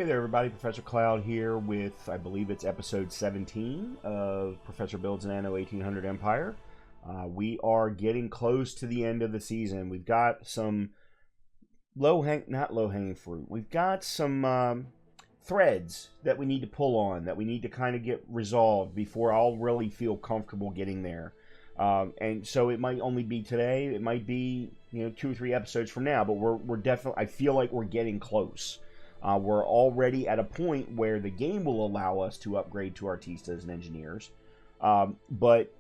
Hey there everybody, Professor Cloud here with, I believe it's episode 17 of Professor Builds an Anno 1800 Empire. We are getting close to the end of the season. We've got some not low-hanging fruit. We've got some threads that we need to pull on, that we need to kind of get resolved before I'll really feel comfortable getting there. And so it might only be today, it might be 2 or 3 episodes from now, but we're definitely, I feel like we're getting close. We're already at a point where the game will allow us to upgrade to artistas and engineers. But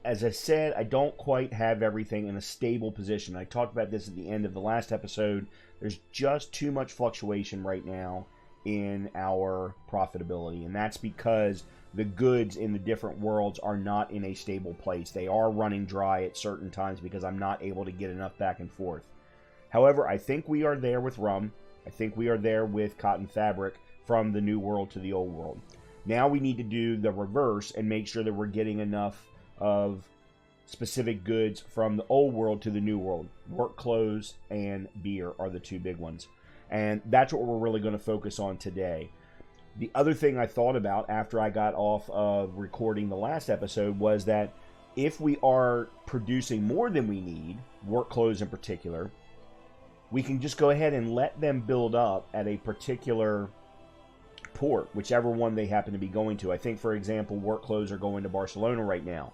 as I said, I don't quite have everything in a stable position. I talked about this at the end of the last episode. There's just too much fluctuation right now in our profitability. And that's because the goods in the different worlds are not in a stable place. They are running dry at certain times because I'm not able to get enough back and forth. However, I think we are there with rum. I think we are there with cotton fabric from the new world to the old world. Now we need to do the reverse and make sure that we're getting enough of specific goods from the old world to the new world. Work clothes and beer are the 2 big ones. And that's what we're really going to focus on today. The other thing I thought about after I got off of recording the last episode was that if we are producing more than we need, work clothes in particular, we can just go ahead and let them build up at a particular port, whichever one they happen to be going to. I think, for example, work clothes are going to Barcelona right now.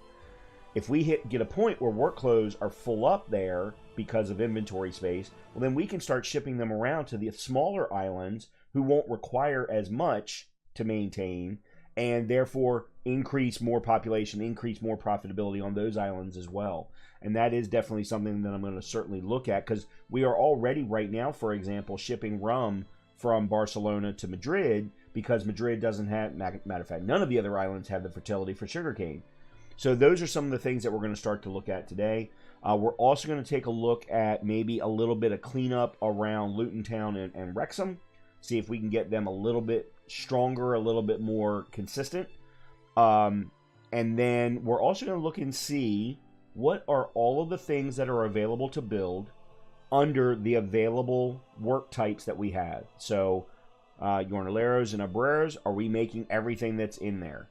If we get a point where work clothes are full up there because of inventory space, well, then we can start shipping them around to the smaller islands who won't require as much to maintain, and therefore increase more population, increase more profitability on those islands as well. And that is definitely something that I'm going to certainly look at, because we are already right now, for example, shipping rum from Barcelona to Madrid, because Madrid doesn't have, matter of fact, none of the other islands have the fertility for sugarcane. So those are some of the things that we're going to start to look at today. We're also going to take a look at maybe a little bit of cleanup around Luton Town and Wrexham. See if we can get them a little bit stronger, a little bit more consistent. And then we're also going to look and see what are all of the things that are available to build under the available work types that we have. So, jornaleros and obreros, are we making everything that's in there?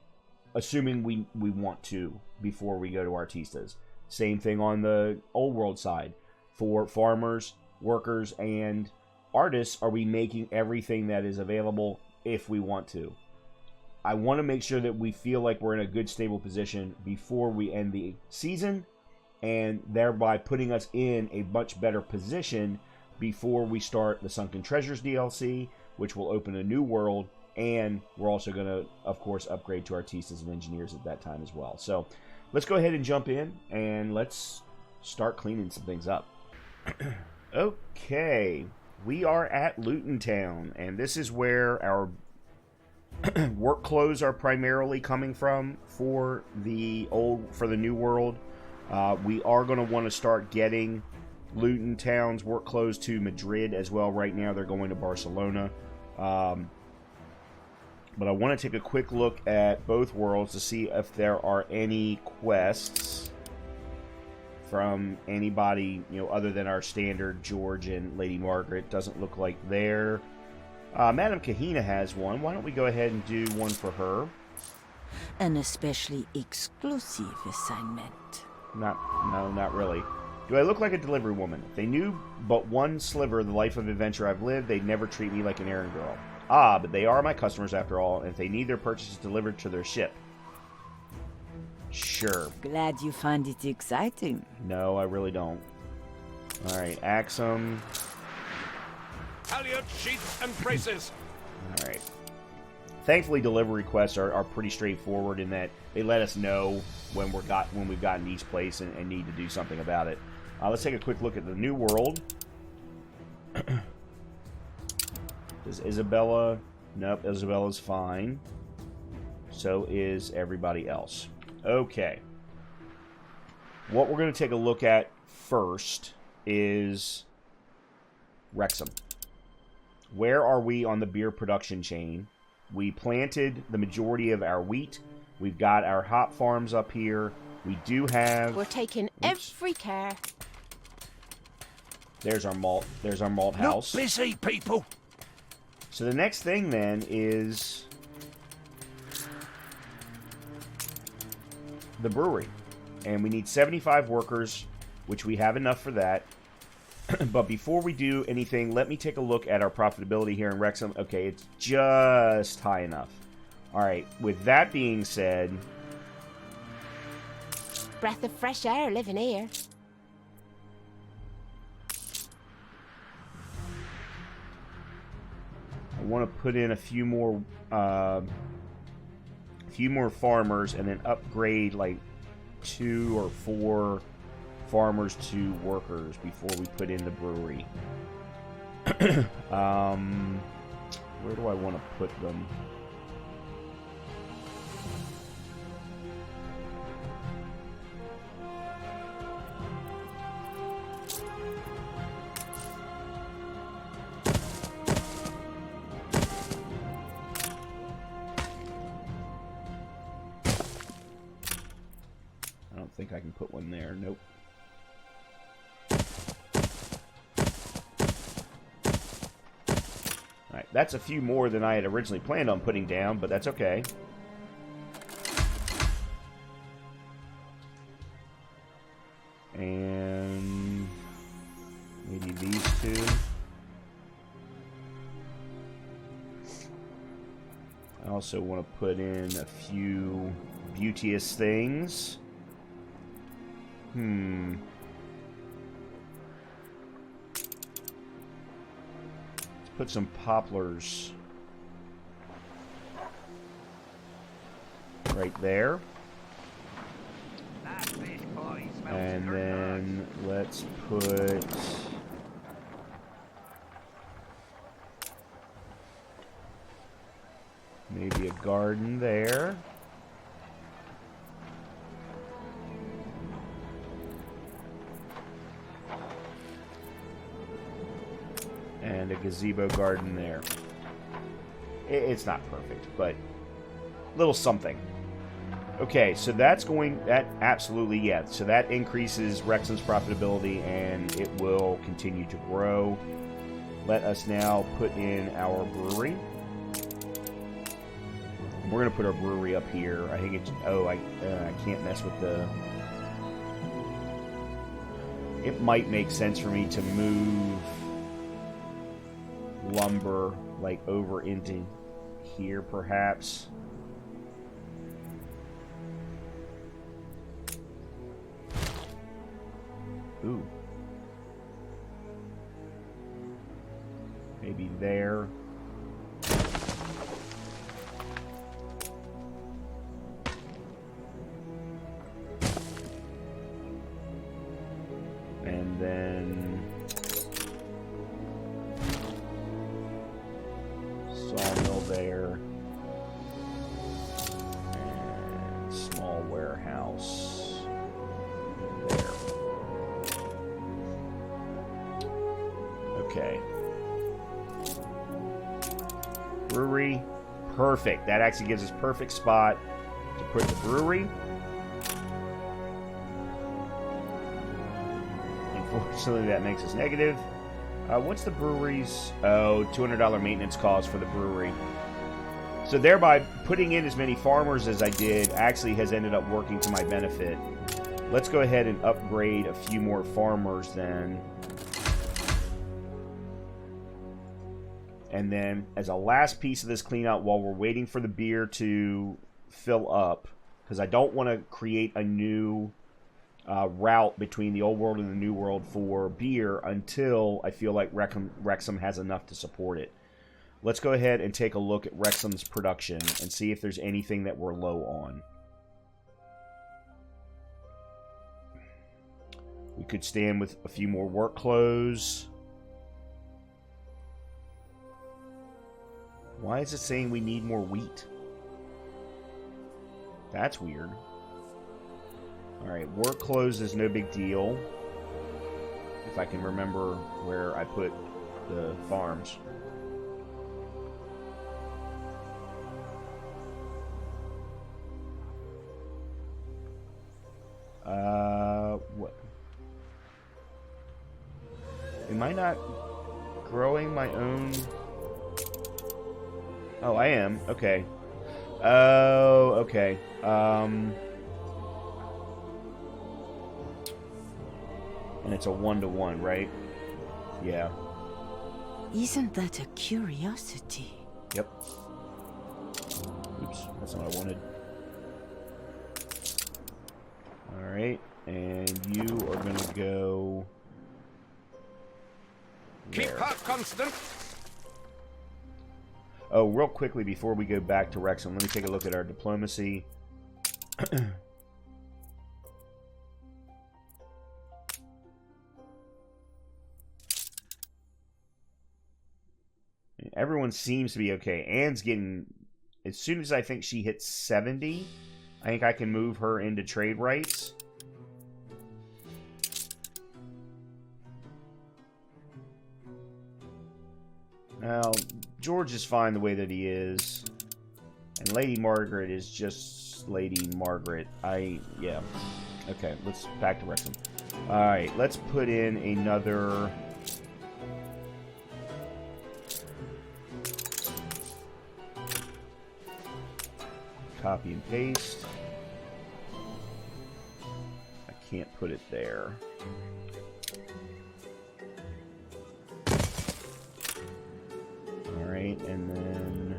Assuming we want to before we go to artistas. Same thing on the old world side. For farmers, workers, and artists, are we making everything that is available if we want to? I want to make sure that we feel like we're in a good, stable position before we end the season, and thereby putting us in a much better position before we start the Sunken Treasures DLC, which will open a new world, and we're also going to, of course, upgrade to artistas and engineers at that time as well. So let's go ahead and jump in, and let's start cleaning some things up. Okay, we are at Luton Town, and this is where our work clothes are primarily coming from for the new world. We are going to want to start getting Luton Town's work clothes to Madrid as well. Right now they're going to Barcelona. But I want to take a quick look at both worlds to see if there are any quests from anybody, other than our standard George and Lady Margaret. Doesn't look like there. Madame Kahina has one. Why don't we go ahead and do one for her? An especially exclusive assignment. No, not really. Do I look like a delivery woman? If they knew but one sliver of the life of adventure I've lived, they'd never treat me like an errand girl. Ah, but they are my customers after all, and if they need their purchases delivered to their ship. Sure. Glad you find it exciting. No, I really don't. Alright, Axum. Halyard, sheets, and braces. Alright. Thankfully, delivery requests are pretty straightforward in that they let us know when we've gotten to each place and need to do something about it. Let's take a quick look at the new world. Does Isabella? Nope, Isabella's fine. So is everybody else. Okay. What we're going to take a look at first is Wrexham. Where are we on the beer production chain? We planted the majority of our wheat. We've got our hop farms up here. We do have... We're taking every care. There's our malt. There's our malt house. Not busy, people. So the next thing then is the brewery. And we need 75 workers, which we have enough for that. But before we do anything, let me take a look at our profitability here in Wrexham. Okay, it's just high enough. All right, with that being said... Breath of fresh air living here. I want to put in a few more farmers and then upgrade like 2 or 4 farmers to workers before we put in the brewery. Where do I want to put them? I don't think I can put one there. Nope. Alright, that's a few more than I had originally planned on putting down, but that's okay. And maybe these 2. I also want to put in a few beauteous things. Let's put some poplars right there. And then let's put maybe a garden there. And a gazebo garden there. It's not perfect, but a little something. Okay, so that's going... That absolutely, yeah. So that increases Wrexham's profitability, and it will continue to grow. Let us now put in our brewery. We're going to put our brewery up here. I think it's... Oh, I can't mess with the... It might make sense for me to move lumber like over into here perhaps. Ooh. Maybe there. And then sawmill there. And small warehouse there. Okay. Brewery. Perfect. That actually gives us perfect spot to put the brewery. Unfortunately, that makes us negative. What's the brewery's... Oh, $200 maintenance cost for the brewery. So thereby, putting in as many farmers as I did actually has ended up working to my benefit. Let's go ahead and upgrade a few more farmers then. And then, as a last piece of this cleanout, while we're waiting for the beer to fill up, because I don't want to create a new route between the old world and the new world for beer until I feel like Wrexham has enough to support it. Let's go ahead and take a look at Wrexham's production and see if there's anything that we're low on. We could stand with a few more work clothes. Why is it saying we need more wheat? That's weird. Alright, work clothes is no big deal. If I can remember where I put the farms. What? Am I not growing my own... Oh, I am. Okay. Oh, okay. And it's a 1-to-1, right? Yeah. Isn't that a curiosity? Yep. Oops, that's not what I wanted. Alright, and you are gonna go... Keep there. her constant. Oh, real quickly before we go back to Wrexham, let me take a look at our diplomacy. Everyone seems to be okay. Anne's getting... As soon as I think she hits 70, I think I can move her into trade rights. Now, George is fine the way that he is. And Lady Margaret is just Lady Margaret. Yeah. Okay, let's back to Wrexham. Alright, let's put in another... Copy and paste. I can't put it there. Alright, and then...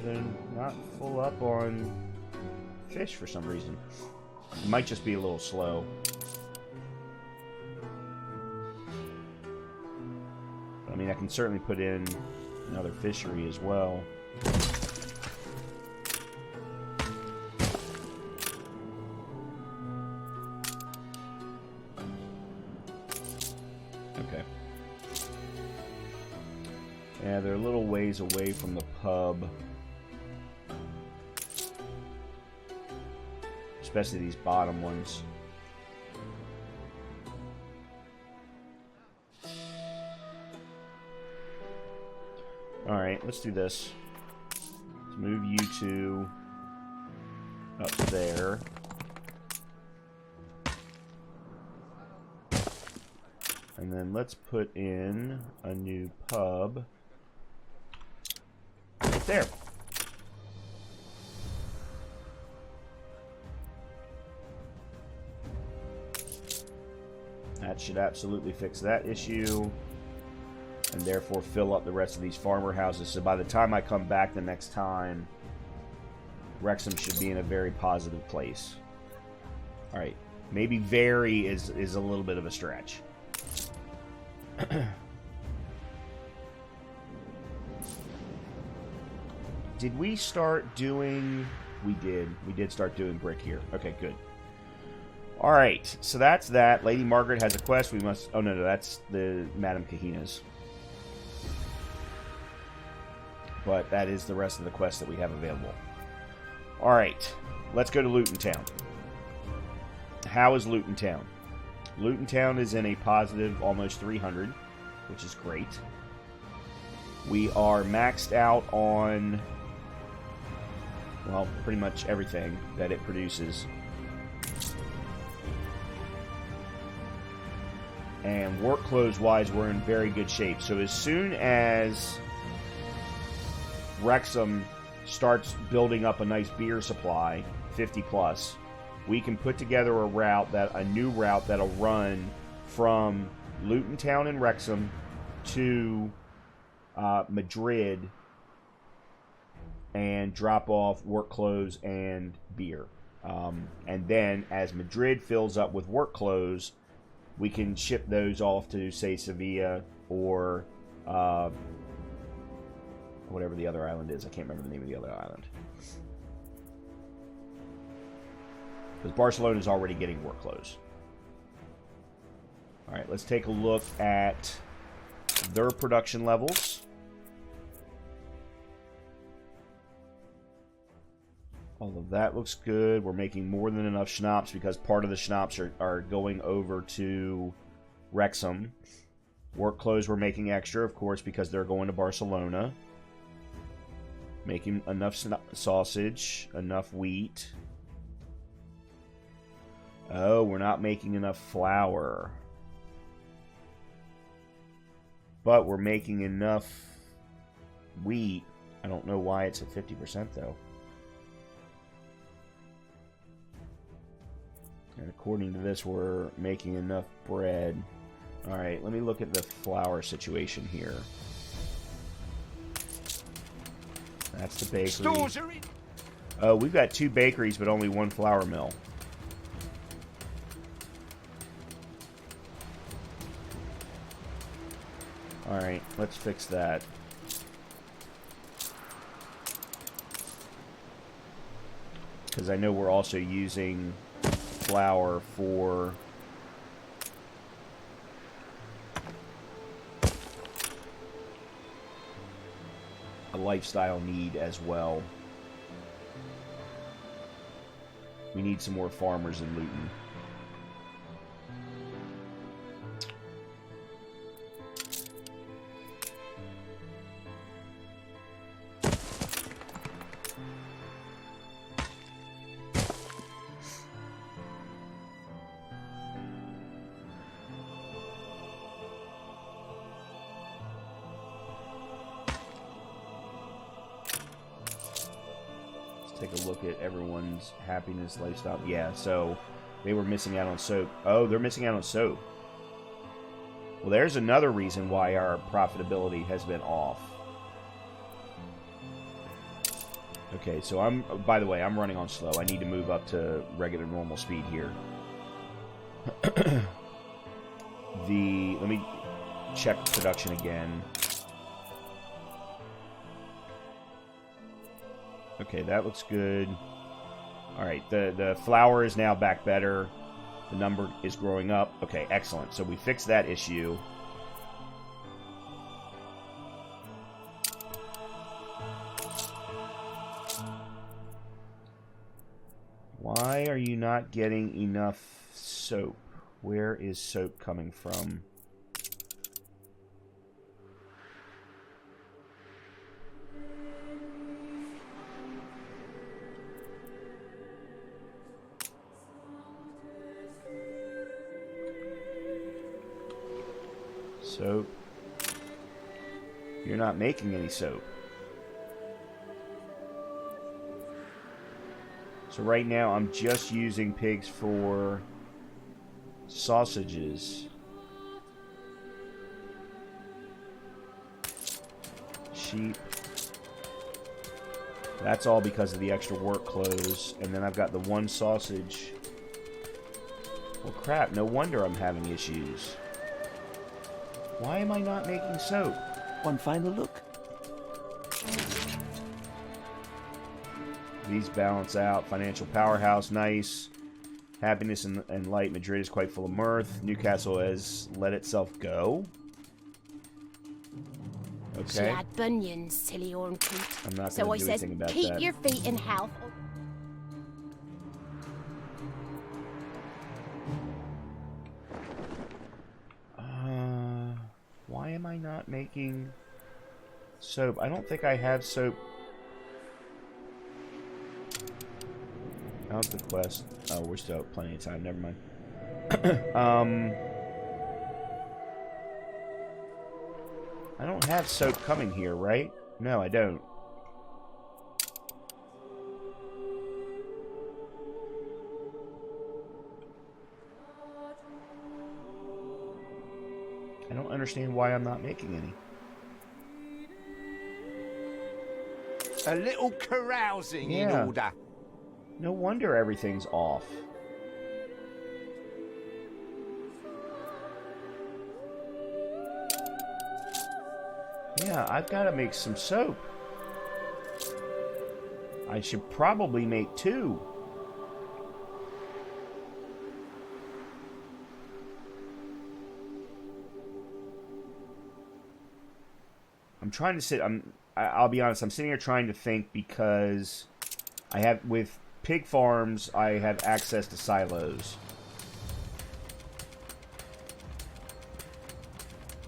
they're not full up on fish for some reason. It might just be a little slow. I mean, I can certainly put in another fishery as well. Okay. Yeah, they're a little ways away from the pub. Especially these bottom ones. Alright, let's do this. Let's move you two up there. And then let's put in a new pub right there. That should absolutely fix that issue, and therefore fill up the rest of these farmer houses. So by the time I come back the next time, Wrexham should be in a very positive place. Alright, maybe very is a little bit of a stretch. Did we start doing... We did. We did start doing brick here. Okay, good. Alright, so that's that. Lady Margaret has a quest. We must... Oh, no, that's the Madame Kahina's. But that is the rest of the quest that we have available. Alright, let's go to Luton Town. How is Luton Town? Luton Town is in a positive almost 300, which is great. We are maxed out on... well, pretty much everything that it produces. And work clothes-wise, we're in very good shape. So as soon as Wrexham starts building up a nice beer supply, 50 plus, we can put together a new route that'll run from Luton Town and Wrexham to Madrid and drop off work clothes and beer. And then as Madrid fills up with work clothes, we can ship those off to, say, Sevilla or whatever the other island is. I can't remember the name of the other island. Because Barcelona is already getting work clothes. Alright, let's take a look at their production levels. All of that looks good. We're making more than enough schnapps because part of the schnapps are going over to Wrexham. Work clothes we're making extra, of course, because they're going to Barcelona. Making enough sausage, enough wheat. Oh, we're not making enough flour. But we're making enough wheat. I don't know why it's at 50% though. And according to this, we're making enough bread. Alright, let me look at the flour situation here. That's the bakery. Stores are in. Oh, we've got 2 bakeries, but only 1 flour mill. Alright, let's fix that. Because I know we're also using flour for a lifestyle need as well. We need some more farmers in Luton. Take a look at everyone's happiness lifestyle. Yeah, so they were missing out on soap. Oh, they're missing out on soap. Well, there's another reason why our profitability has been off. Okay, so by the way, I'm running on slow. I need to move up to regular normal speed here. Let me check production again. Okay, that looks good. Alright, the flour is now back better. The number is growing up. Okay, excellent. So we fixed that issue. Why are you not getting enough soap? Where is soap coming from? Soap. You're not making any soap. So right now I'm just using pigs for sausages. Sheep. That's all because of the extra work clothes. And then I've got the 1 sausage. Well, crap. No wonder I'm having issues. Why am I not making soap? One final look. These balance out. Financial powerhouse, nice. Happiness and light. Madrid is quite full of mirth. Newcastle has let itself go. She Okay. had bunions, silly orncoot. I'm not So I going to do says, anything about keep that. your feet in health. Why am I not making soap? I don't think I have soap. How's the quest? Oh, we're still plenty of time. Never mind. I don't have soap coming here, right? No, I don't. I don't understand why I'm not making any. A little carousing in Yeah. order. No wonder everything's off. Yeah, I've got to make some soap. I should probably make 2. I'm trying to sit. I'll be honest. I'm sitting here trying to think because I have, with pig farms, I have access to silos.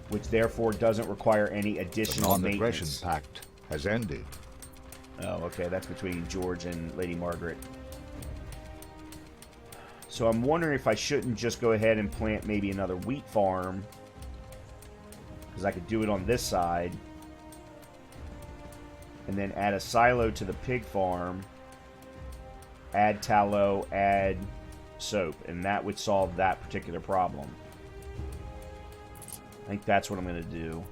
Which therefore doesn't require any additional The non-aggression maintenance. pact has ended. Oh, okay, that's between George and Lady Margaret. So I'm wondering if I shouldn't just go ahead and plant maybe another wheat farm. Because I could do it on this side. And then add a silo to the pig farm. Add tallow, add soap. And that would solve that particular problem. I think that's what I'm going to do.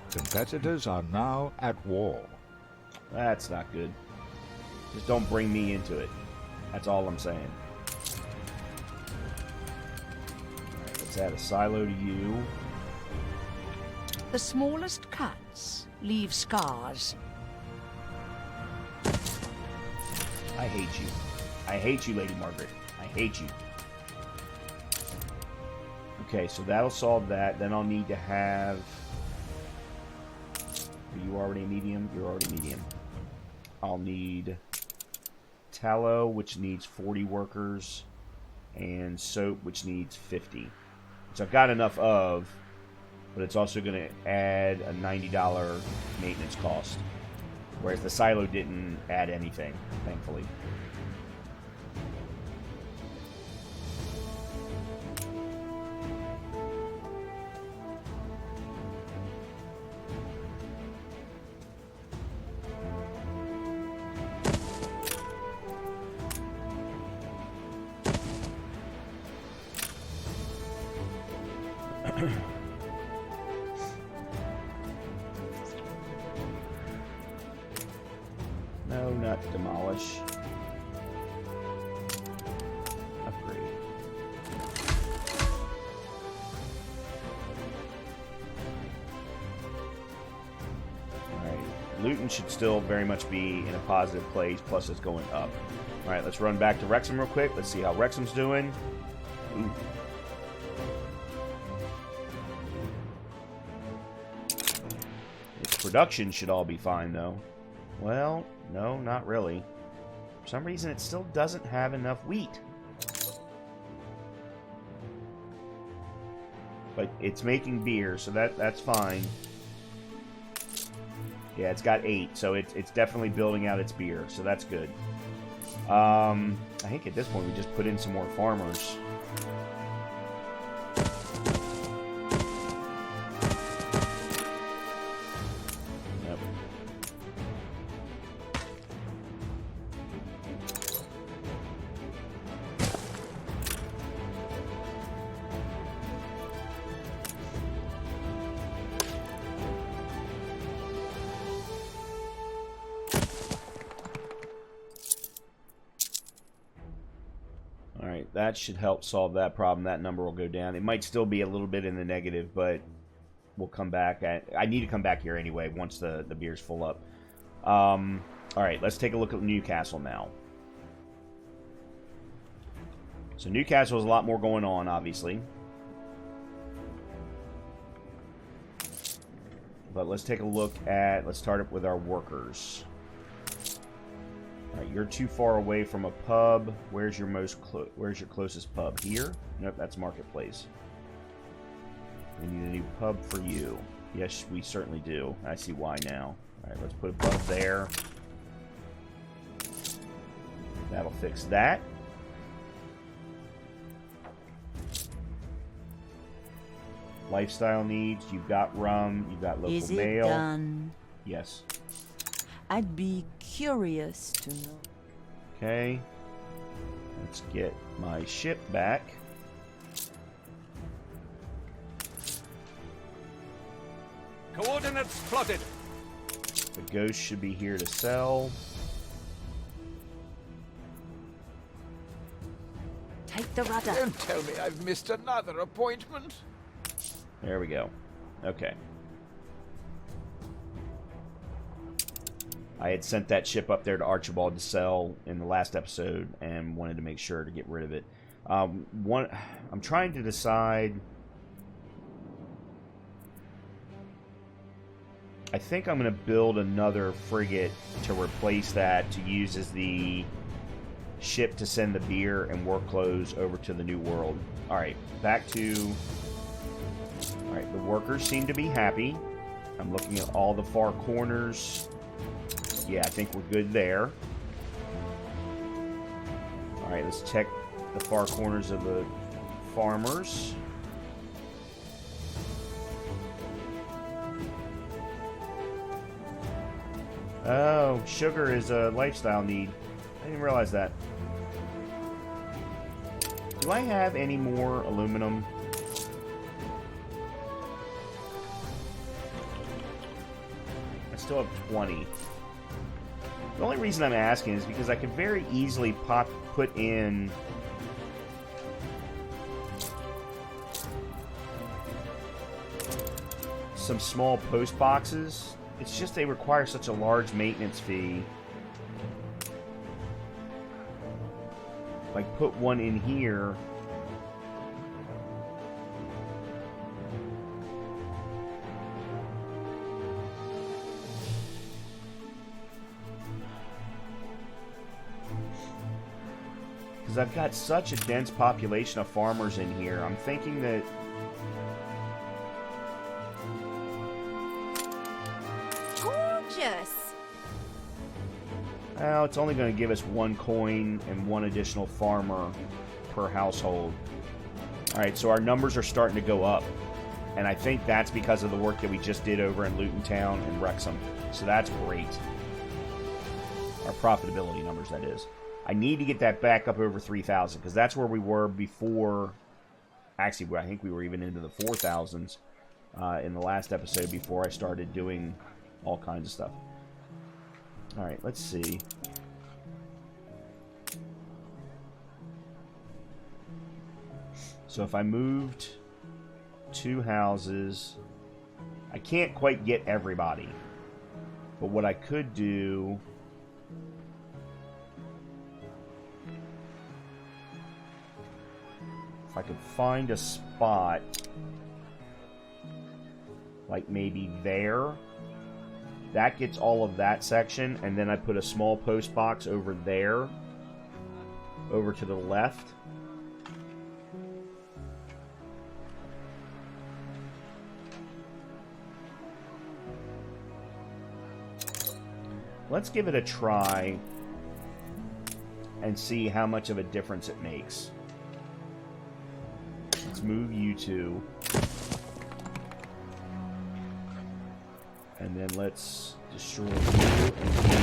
Competitors are now at war. That's not good. Just don't bring me into it. That's all I'm saying. Alright, let's add a silo to you. The smallest cuts leave scars. I hate you. I hate you, Lady Margaret. I hate you. Okay, so that'll solve that. Then I'll need to have... Are you already medium? You're already medium. I'll need tallow, which needs 40 workers, and soap, which needs 50. Which I've got enough of, but it's also going to add a $90 maintenance cost. Whereas the silo didn't add anything, thankfully. No, not demolish. Upgrade. Alright. Luton should still very much be in a positive place, plus it's going up. Alright, let's run back to Wrexham real quick. Let's see how Wrexham's doing. Ooh. Its production should all be fine, though. Well, no, not really. For some reason, it still doesn't have enough wheat. But it's making beer, so that's fine. Yeah, it's got 8, so it's definitely building out its beer, so that's good. I think at this point we just put in some more farmers. Yep. Alright, that should help solve that problem. That number will go down. It might still be a little bit in the negative, but we'll come back. I need to come back here anyway once the beer's full up. Alright, let's take a look at Newcastle now. So Newcastle has a lot more going on, obviously. But let's take a look at... Let's start up with our workers. Alright, you're too far away from a pub. Where's your closest pub? Here? Nope, that's Marketplace. We need a new pub for you. Yes, we certainly do. I see why now. Alright, let's put a pub there. That'll fix that. Lifestyle needs. You've got rum. You've got local Is it mail. done? Yes. I'd be curious to know. Okay. Let's get my ship back. Coordinates plotted. The ghost should be here to sell. Take the rudder. Don't tell me I've missed another appointment. There we go. Okay. I had sent that ship up there to Archibald to sell in the last episode and wanted to make sure to get rid of it. I'm trying to decide. I think I'm going to build another frigate to replace that to use as the ship to send the beer and work clothes over to the New World. Alright, back to... Alright, the workers seem to be happy. I'm looking at all the far corners. Yeah, I think we're good there. Alright, let's check the far corners of the farmers. Oh, sugar is a lifestyle need. I didn't realize that. Do I have any more aluminum? I still have 20. The only reason I'm asking is because I could very easily put in some small post boxes. It's just they require such a large maintenance fee. Like, put one in here. Because I've got such a dense population of farmers in here. I'm thinking that... Gorgeous. Well, it's only going to give us 1 coin and 1 additional farmer per household. Alright, so our numbers are starting to go up. And I think that's because of the work that we just did over in Luton Town and Wrexham. So that's great. Our profitability numbers, that is. I need to get that back up over 3,000, because that's where we were before... Actually, I think we were even into the 4,000s in the last episode before I started doing all kinds of stuff. Alright, let's see. So if I moved 2 houses, I can't quite get everybody. But what I could do... If I could find a spot, like maybe there... That gets all of that section, and then I put a small post box over there, over to the left. Let's give it a try and see how much of a difference it makes. Let's move you two. And then let's destroy you and you.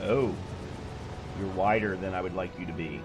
Oh. You're wider than I would like you to be.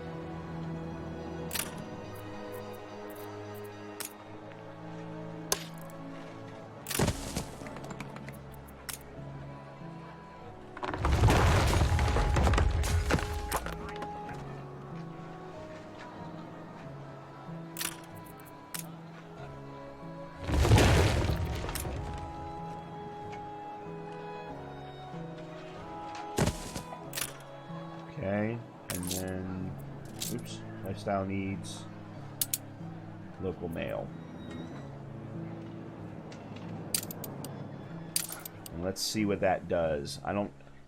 Okay, and then, oops, lifestyle needs, local mail. And let's see what that does.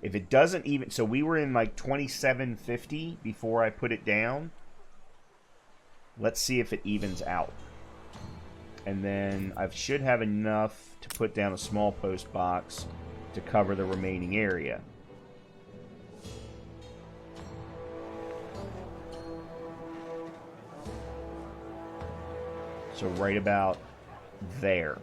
If it doesn't even, so we were in like 2750 before I put it down. Let's see if it evens out. And then I should have enough to put down a small post box to cover the remaining area. So right about there.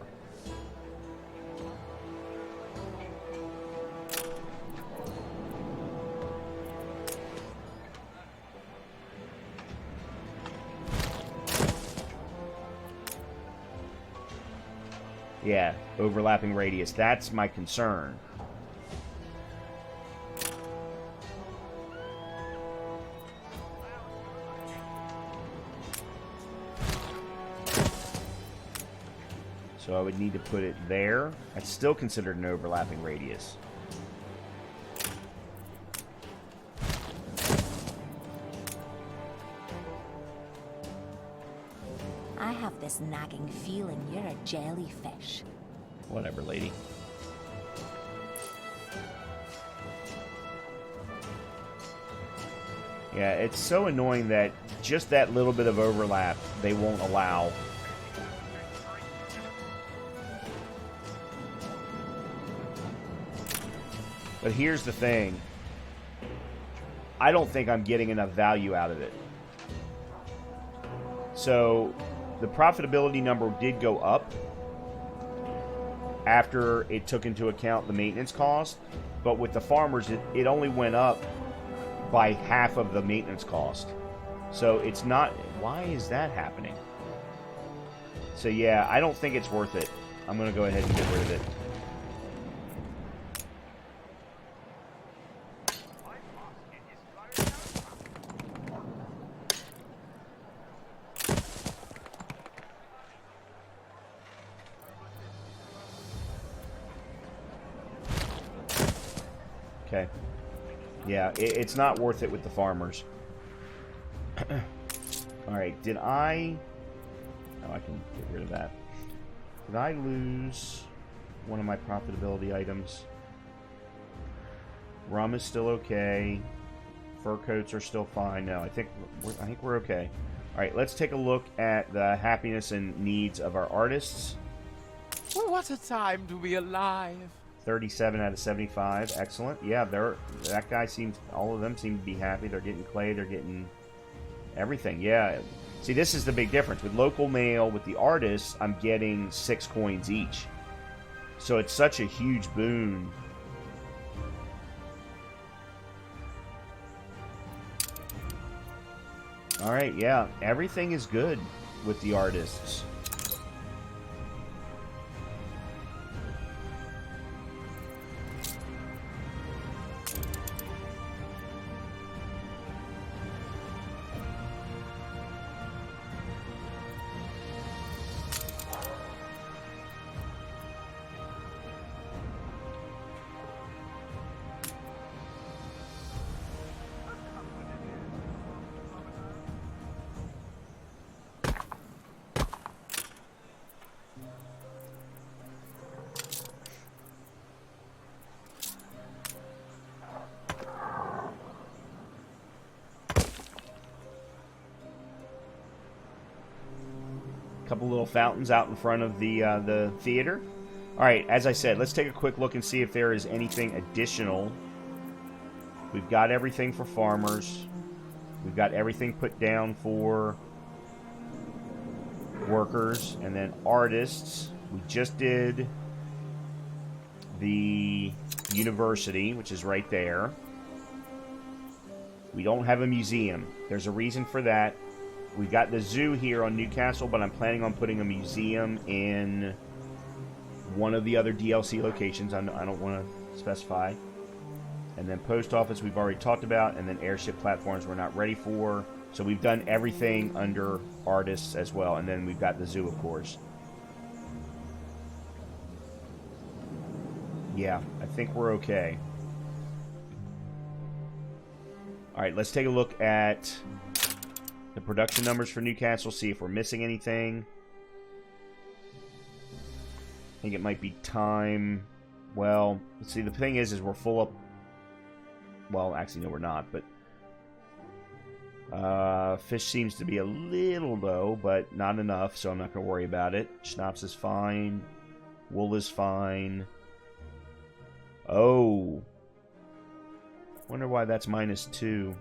Yeah, overlapping radius. That's my concern. So I would need to put it there. That's still considered an overlapping radius. I have this nagging feeling you're a jellyfish. Whatever, lady. Yeah, it's so annoying that just that little bit of overlap they won't allow. But here's the thing. I don't think I'm getting enough value out of it. So, the profitability number did go up after it took into account the maintenance cost. But with the farmers, it only went up by half of the maintenance cost. So it's not... Why is that happening? So yeah, I don't think it's worth it. I'm going to go ahead and get rid of it. Okay. Yeah, it's not worth it with the farmers. Alright, did I... Oh, I can get rid of that. Did I lose one of my profitability items? Rum is still okay. Fur coats are still fine. No, I think we're okay. Alright, let's take a look at the happiness and needs of our artists. Well, what a time to be alive. 37 out of 75. Excellent. Yeah, that guy seems... All of them seem to be happy. They're getting clay. They're getting everything. Yeah. See, this is the big difference. With local mail, with the artists, I'm getting 6 coins each. So it's such a huge boon. Alright, yeah. Everything is good with the artists. Couple little fountains out in front of the theater. All right, as I said, let's take a quick look and see if there is anything additional. We've got everything for farmers. We've got everything put down for workers, and then artists. We just did the university, which is right there. We don't have a museum. There's a reason for that. We've got the zoo here on Newcastle, but I'm planning on putting a museum in one of the other DLC locations. I don't want to specify. And then post office we've already talked about, and then airship platforms we're not ready for. So we've done everything under artists as well, and then we've got the zoo, of course. Yeah, I think we're okay. Alright, let's take a look at the production numbers for Newcastle, see if we're missing anything. I think it might be time. Well, let's see, the thing is we're full up. Well, actually, no, we're not, but fish seems to be a little low, but not enough, so I'm not going to worry about it. Schnapps is fine. Wool is fine. Oh. Wonder why that's -2.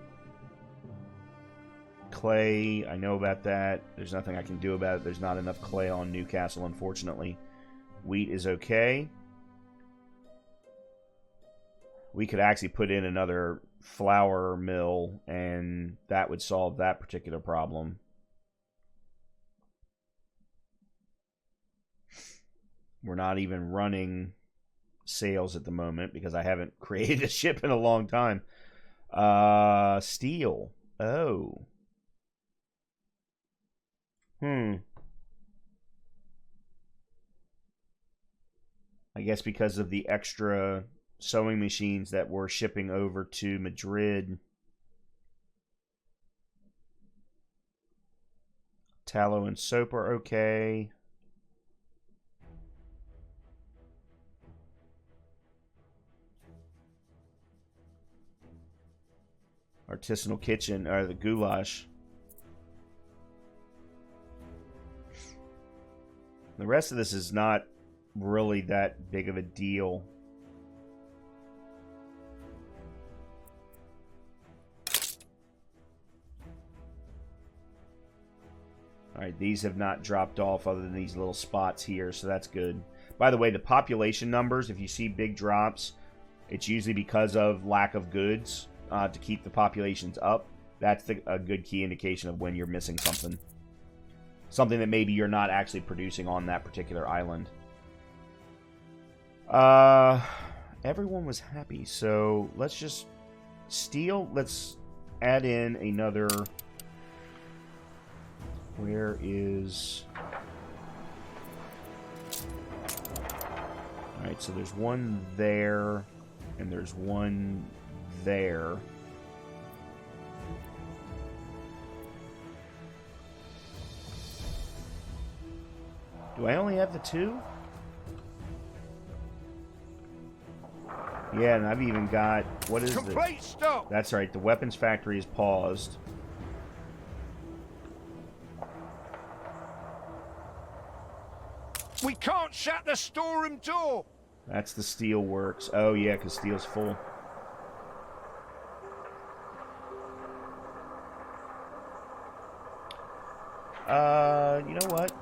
Clay, I know about that. There's nothing I can do about it. There's not enough clay on Newcastle, unfortunately. Wheat is okay. We could actually put in another flour mill, and that would solve that particular problem. We're not even running sales at the moment because I haven't created a ship in a long time. Steel. Oh. I guess because of the extra sewing machines that we're shipping over to Madrid. Tallow and soap are okay. Artisanal kitchen, or the goulash. The rest of this is not really that big of a deal. Alright, these have not dropped off other than these little spots here, so that's good. By the way, the population numbers, if you see big drops, it's usually because of lack of goods to keep the populations up. That's a good key indication of when you're missing something. Something that maybe you're not actually producing on that particular island. Everyone was happy, so let's just steal. Let's add in another... Where is... Alright, so there's one there, and there's one there. Do I only have the two? Yeah, and I've even got... What is Complete stop! That's right, the weapons factory is paused. We can't shut the storeroom door! That's the steel works. Oh yeah, because steel's full. You know what?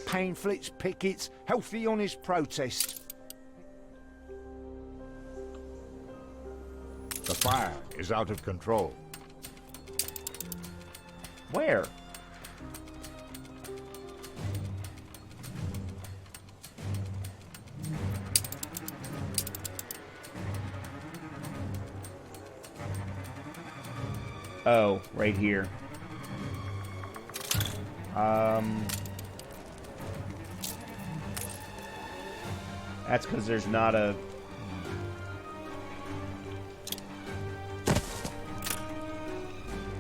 Pamphlets, pickets, healthy honest protest. The fire is out of control. Where? Oh, right here. That's because there's not a...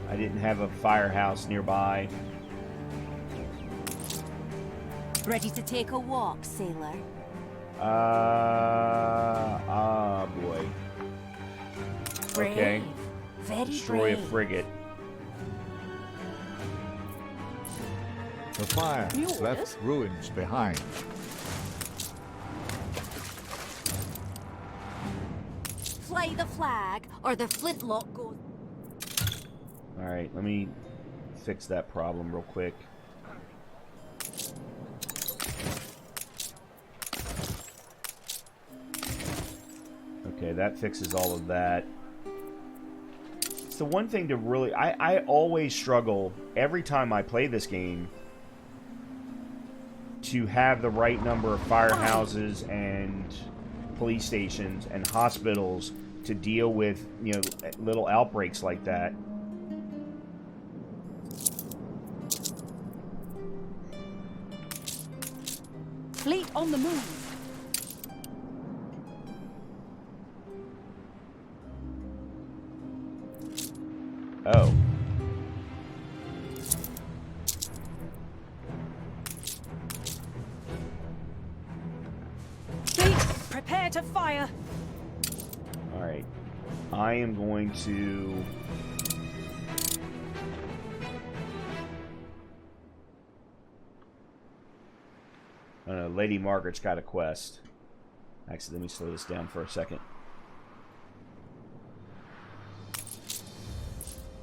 I didn't have a firehouse nearby. Ready to take a walk, sailor? Boy. Brave. Okay. Very Destroy a brave. frigate. The fire Yours? left ruins behind. Fly the flag, or the flintlock goes... Alright, let me fix that problem real quick. Okay, that fixes all of that. It's the one thing to really... I always struggle, every time I play this game, to have the right number of firehouses and police stations and hospitals to deal with, you know, little outbreaks like that. Fleet on the move. Oh. Fleet, prepare to fire. Alright. I am going to... I don't know, Lady Margaret's got a quest. Actually, let me slow this down for a second.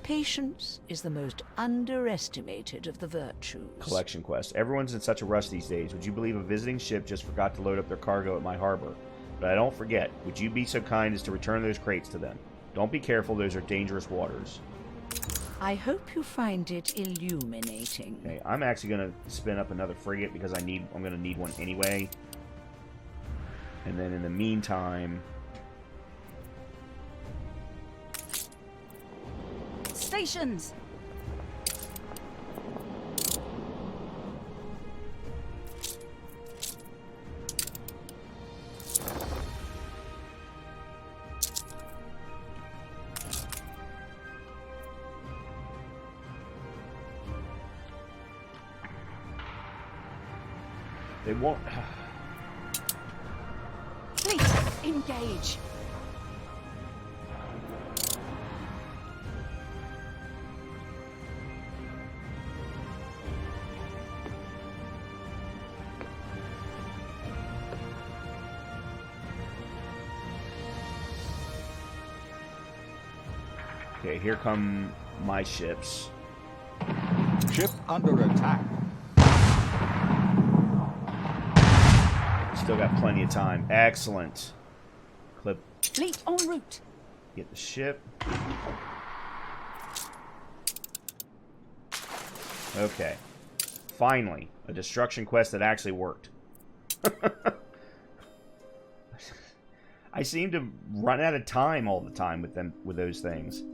Patience is the most underestimated of the virtues. Collection quest. Everyone's in such a rush these days. Would you believe a visiting ship just forgot to load up their cargo at my harbor? But I don't forget. Would you be so kind as to return those crates to them? Don't be careful, those are dangerous waters. I hope you find it illuminating. Okay, I'm actually going to spin up another frigate because I'm going to need one anyway. And then in the meantime... Stations. They won't... Fleet, engage. Okay, here come my ships. Ship under attack. Still got plenty of time. Excellent. Clip. Fleet en route. Get the ship. Okay. Finally, a destruction quest that actually worked. I seem to run out of time all the time with those things.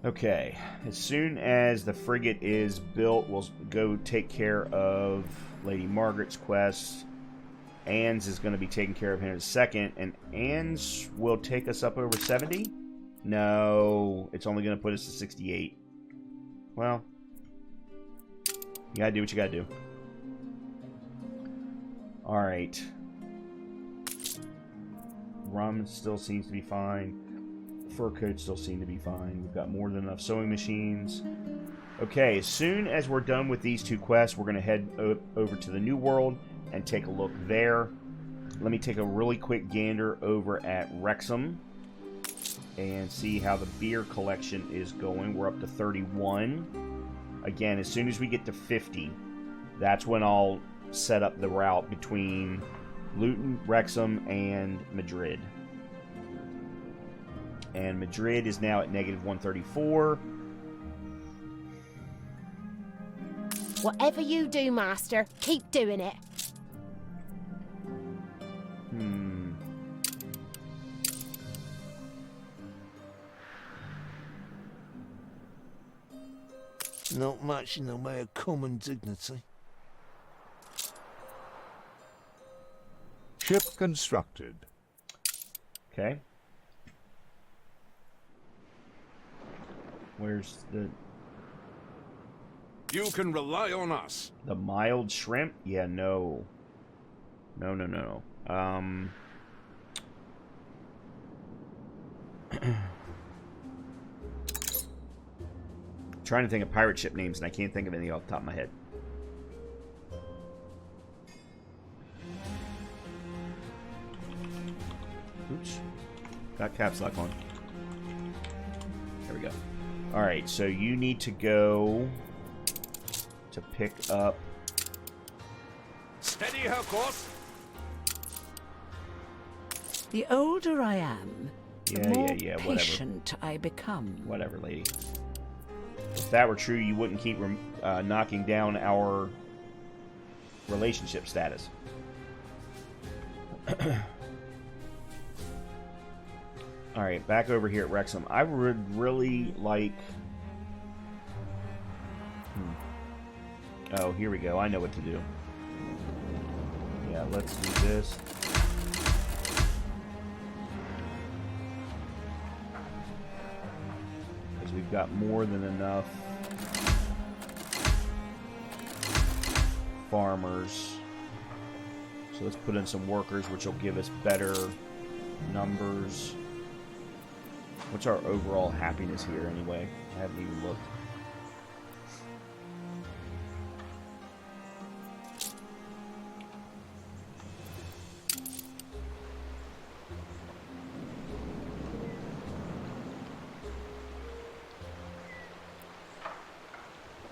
Okay, as soon as the frigate is built, we'll go take care of Lady Margaret's quest. Anne's is going to be taken care of here in a second, and Anne's will take us up over 70? No, it's only going to put us to 68. Well, you gotta do what you gotta do. Alright. Rum still seems to be fine. Fur coats still seem to be fine. We've got more than enough sewing machines. Okay, as soon as we're done with these two quests, we're going to head over to the New World and take a look there. Let me take a really quick gander over at Wrexham and see how the beer collection is going. We're up to 31. Again, as soon as we get to 50, that's when I'll set up the route between Luton, Wrexham, and Madrid. And Madrid is now at negative 134. Whatever you do, Master, keep doing it. Not much in the way of common dignity. Ship constructed. Okay. Where's the... You can rely on us. The mild shrimp? Yeah, no. No. Trying to think of pirate ship names, and I can't think of any off the top of my head. Oops. Got caps lock on. There we go. Alright, so you need to go to pick up... Steady her course. The older I am, the more whatever. patient I become. Whatever, lady. If that were true, you wouldn't keep knocking down our relationship status. Alright, back over here at Wrexham. I would really like... Oh, here we go. I know what to do. Yeah, let's do this. Because we've got more than enough farmers. So let's put in some workers, which will give us better numbers. What's our overall happiness here, anyway? I haven't even looked.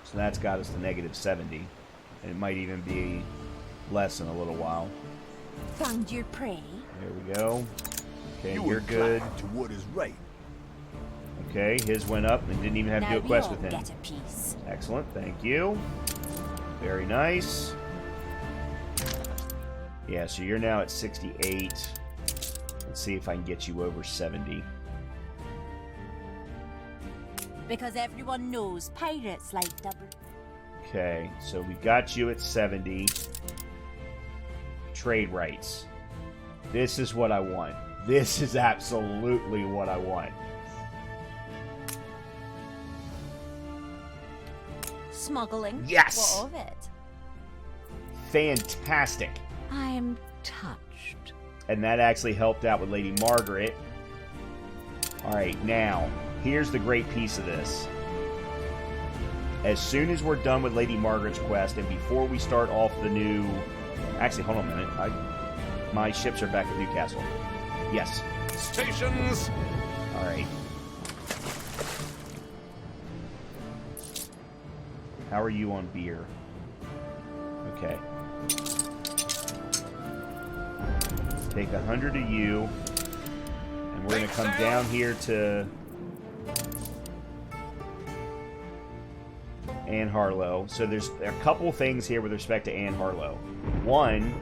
So that's got us to negative 70. And it might even be less in a little while. Found your prey? There we go. Okay, You you're good. To what is right. Okay, his went up and didn't even have to do a quest with him. Get a piece. Excellent, thank you. Very nice. Yeah, so you're now at 68. Let's see if I can get you over 70. Because everyone knows pirates like double. Okay, so we got you at 70. Trade rights. This is what I want. This is absolutely what I want. Smuggling? Yes! What of it? Fantastic. I'm touched. And that actually helped out with Lady Margaret. Alright, now, here's the great piece of this. As soon as we're done with Lady Margaret's quest, and before we start off the new... Actually, hold on a minute. My ships are back at Newcastle. Yes. Stations! Alright. How are you on beer? Okay. Take 100 of you. And we're going to come down here to Anne Harlow. So there's a couple things here with respect to Anne Harlow. One,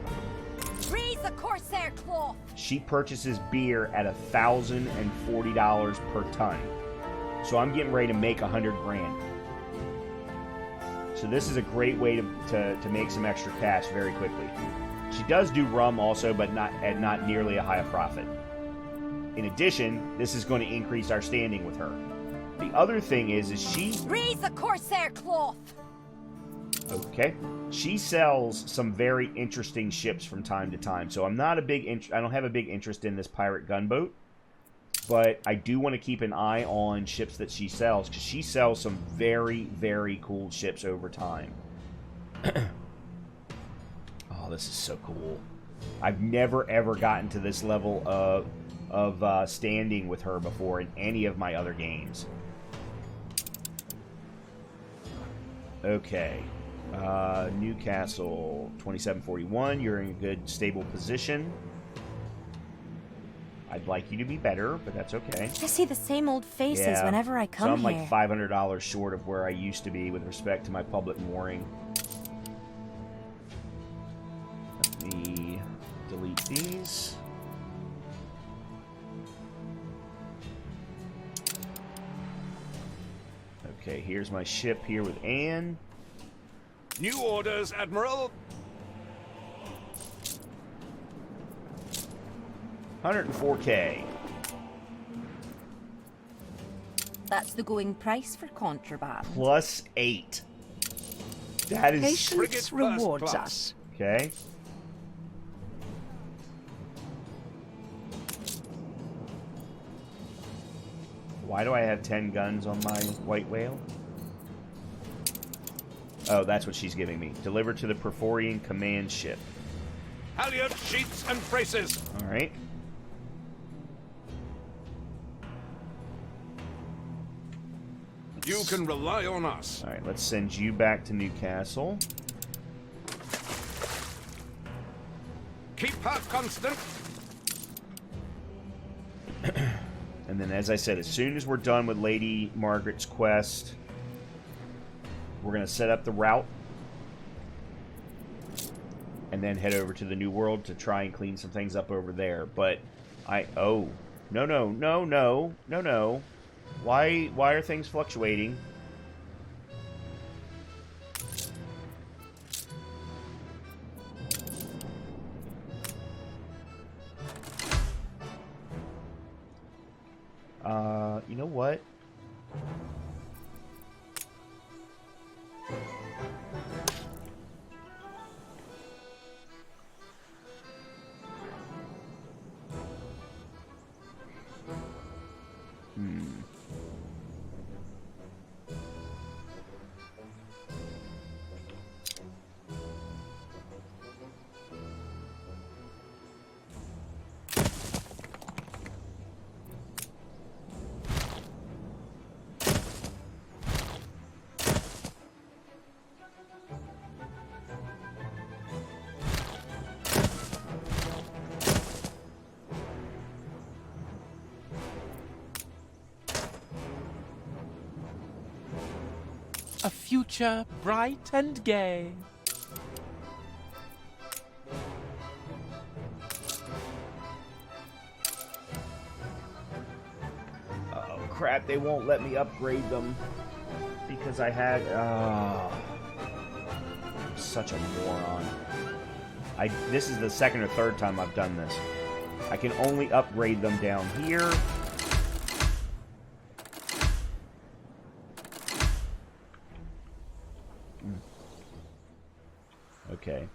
Raise the Corsair cloth! she purchases beer at $1,040 per ton. So I'm getting ready to make 100 grand. So this is a great way to make some extra cash very quickly. She does do rum also, but not at not nearly a high profit. In addition, this is going to increase our standing with her. The other thing is she... Raise the Corsair cloth! Okay. She sells some very interesting ships from time to time. So I'm not a big... I don't have a big interest in this pirate gunboat. But I do want to keep an eye on ships that she sells, because she sells some very, very cool ships over time. Oh, this is so cool. I've never, ever gotten to this level of standing with her before in any of my other games. Okay. Newcastle, 2741. You're in a good, stable position. I'd like you to be better, but that's okay. I see the same old faces whenever I come so I'm here. like $500 short of where I used to be with respect to my public mooring. Let me delete these. Okay, here's my ship here with Anne. New orders, Admiral. 104K. That's the going price for contraband. Plus 8. That is... Patience Frigate rewards first class. us. Okay. Why do I have 10 guns on my white whale? Oh, that's what she's giving me. Delivered to the Perforian command ship. Halyard, sheets, and braces. Alright. You can rely on us. Alright, let's send you back to Newcastle. Keep her constant. And then, as I said, as soon as we're done with Lady Margaret's quest, we're going to set up the route and then head over to the New World to try and clean some things up over there. But oh, no. Why are things fluctuating? You know what? A future bright and gay. Uh-oh, crap, they won't let me upgrade them because I had... I'm such a moron. This is the second or third time I've done this. I can only upgrade them down here. Okay.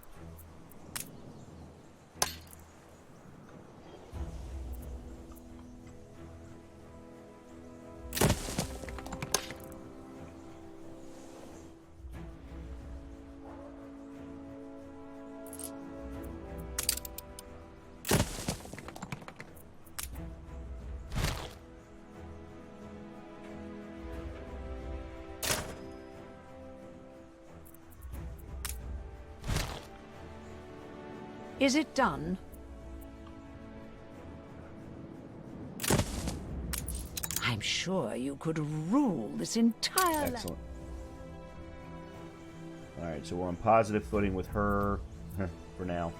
Is it done? I'm sure you could rule this entire land. Excellent. Alright, so we're on positive footing with her for now.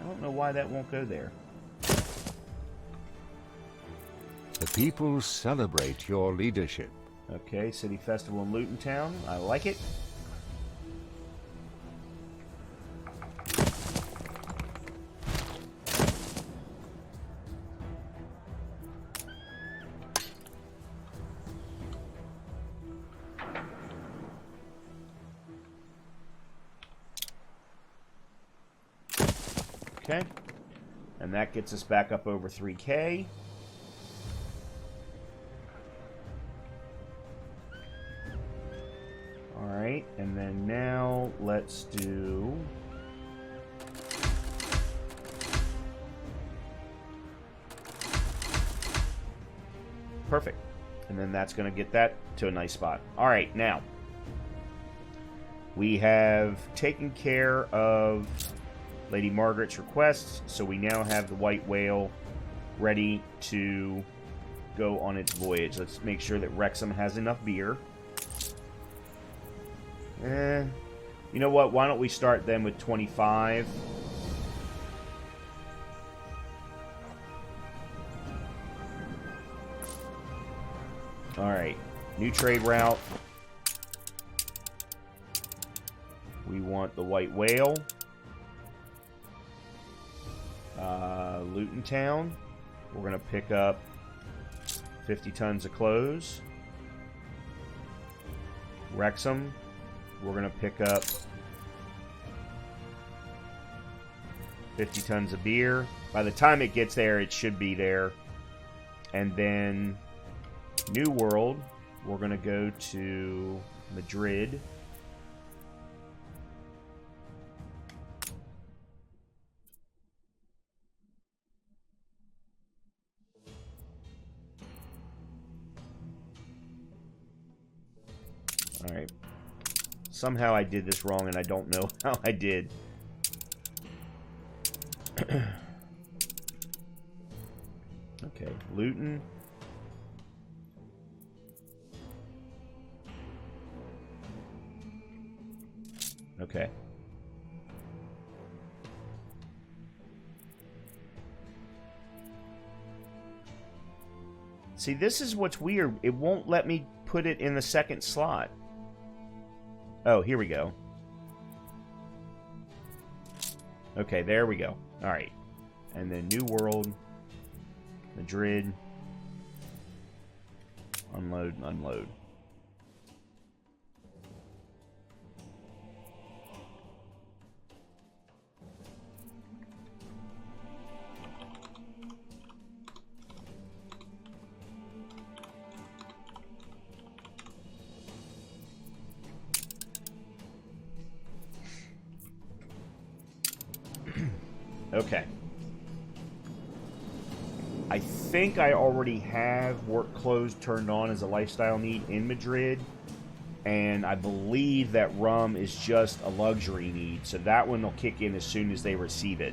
I don't know why that won't go there. The people celebrate your leadership. Okay, City Festival in Luton Town. I like it. Okay. And that gets us back up over 3K. Alright, and then now let's do... Perfect. And then that's going to get that to a nice spot. Alright, now. We have taken care of Lady Margaret's requests, so we now have the White Whale ready to go on its voyage. Let's make sure that Wrexham has enough beer. You know what? Why don't we start then with 25? Alright. New trade route. We want the White Whale. Luton Town. We're going to pick up 50 tons of clothes. Wrexham. We're going to pick up 50 tons of beer. By the time it gets there, it should be there. And then New World, we're going to go to Madrid. Alright. Somehow I did this wrong, and I don't know how I did. Okay, Luton. Okay. See, this is what's weird. It won't let me put it in the second slot. Oh, here we go. Okay, there we go. Alright. And then New World. Madrid. Unload, unload. Okay. I think I already have work clothes turned on as a lifestyle need in Madrid. And I believe that rum is just a luxury need. So that one will kick in as soon as they receive it.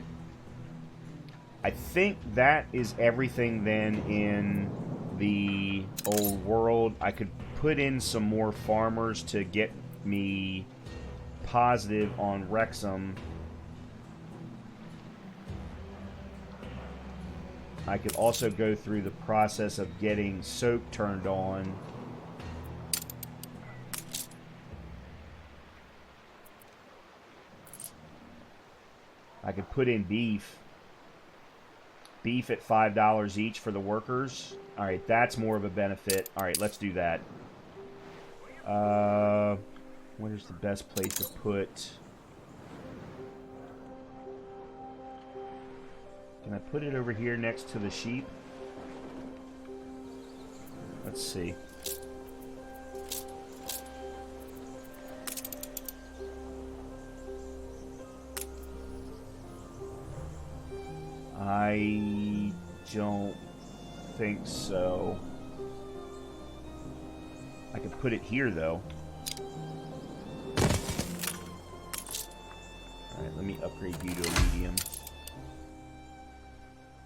I think that is everything then in the old world. I could put in some more farmers to get me positive on Wrexham. I could also go through the process of getting soap turned on. I could put in beef. Beef at $5 each for the workers. All right, that's more of a benefit. All right, let's do that. Where's the best place to put? Can I put it over here next to the sheep? Let's see. I don't think so. I could put it here, though. Alright, let me upgrade you to a medium.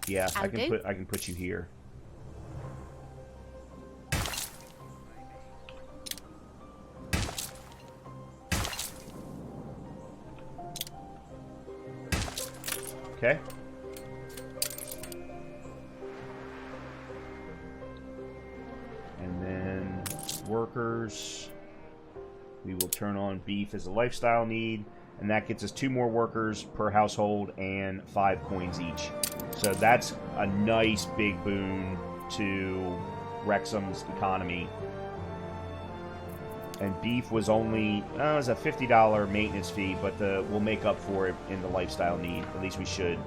Yeah, I can put you here. Okay. And then workers, we will turn on beef as a lifestyle need, and that gets us 2 more workers per household and 5 coins each. So that's a nice big boon to Wrexham's economy. And beef was only, it was a $50 maintenance fee, but we'll make up for it in the lifestyle need. At least we should.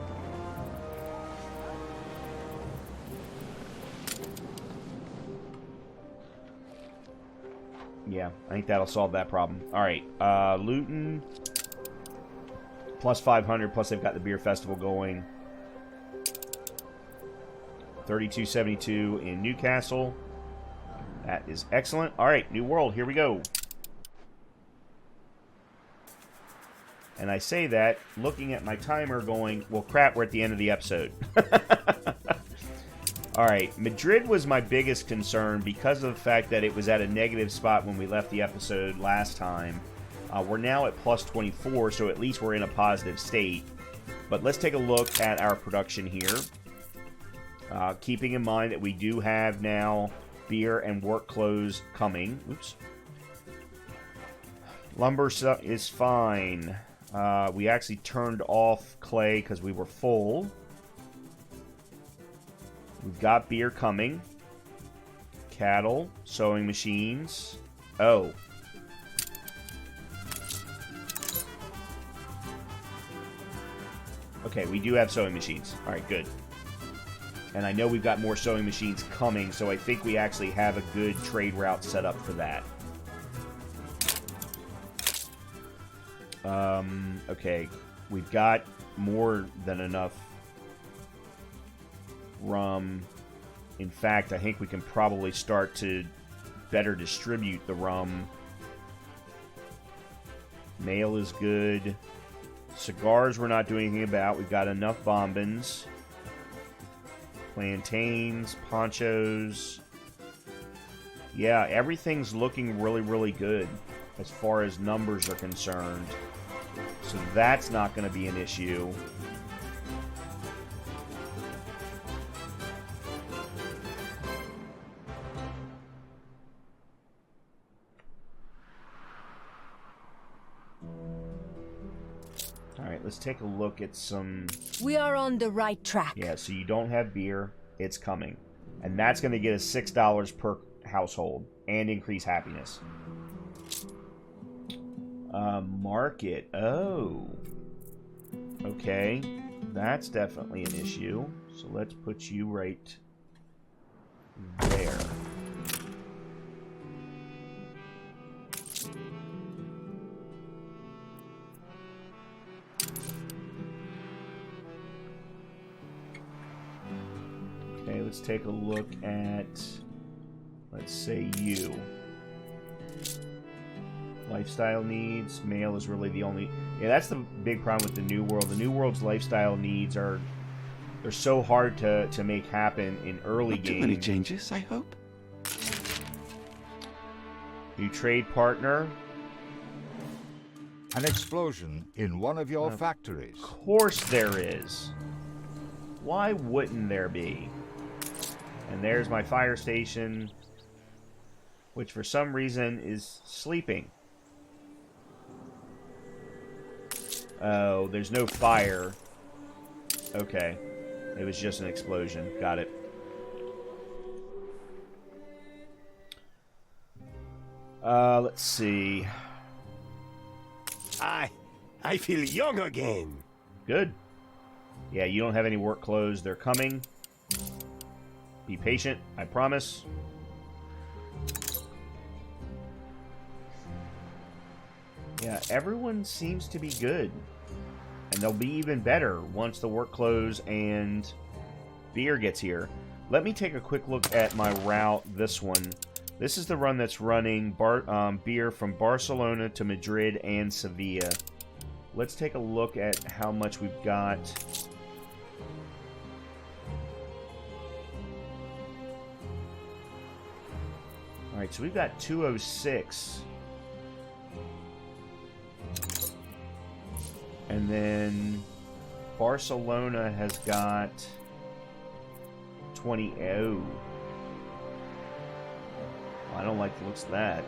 Yeah, I think that'll solve that problem. Alright, Luton, plus 500, plus they've got the beer festival going. 3272 in Newcastle. That is excellent. Alright, New World, here we go. And I say that looking at my timer going, well, crap, we're at the end of the episode. Alright, Madrid was my biggest concern because of the fact that it was at a negative spot when we left the episode last time. We're now at plus 24, so at least we're in a positive state. But let's take a look at our production here. Keeping in mind that we do have now beer and work clothes coming. Oops. Lumber is fine. We actually turned off clay because we were full. We've got beer coming. Cattle, sewing machines. Oh. Okay, we do have sewing machines. Alright, good. And I know we've got more sewing machines coming, so I think we actually have a good trade route set up for that. Okay. We've got more than enough rum. In fact, I think we can probably start to better distribute the rum. Mail is good. Cigars we're not doing anything about. We've got enough bonbons. Plantains, ponchos. Yeah, everything's looking really, really good as far as numbers are concerned. So that's not going to be an issue. Alright, let's take a look at some... We are on the right track. Yeah, so you don't have beer. It's coming. And that's going to get us $6 per household and increase happiness. Market. Oh. Okay. That's definitely an issue. So let's put you right there. Okay, let's take a look at, let's say you. Lifestyle needs. Mail is really the only... Yeah, that's the big problem with the New World. The New World's lifestyle needs are... They're so hard to make happen in early game. Not too many changes, I hope. New trade partner. An explosion in one of your factories. Of course there is. Why wouldn't there be? And there's my fire station, which for some reason is sleeping. Oh, there's no fire. Okay. It was just an explosion. Got it. Let's see. I feel young again. Good. Yeah, you don't have any work clothes. They're coming. Be patient, I promise. Yeah, everyone seems to be good. And they'll be even better once the work clothes and beer gets here. Let me take a quick look at my route, this one. This is the run that's running beer from Barcelona to Madrid and Sevilla. Let's take a look at how much we've got. Alright, so we've got 206. And then Barcelona has got 20. Oh. I don't like the looks of that.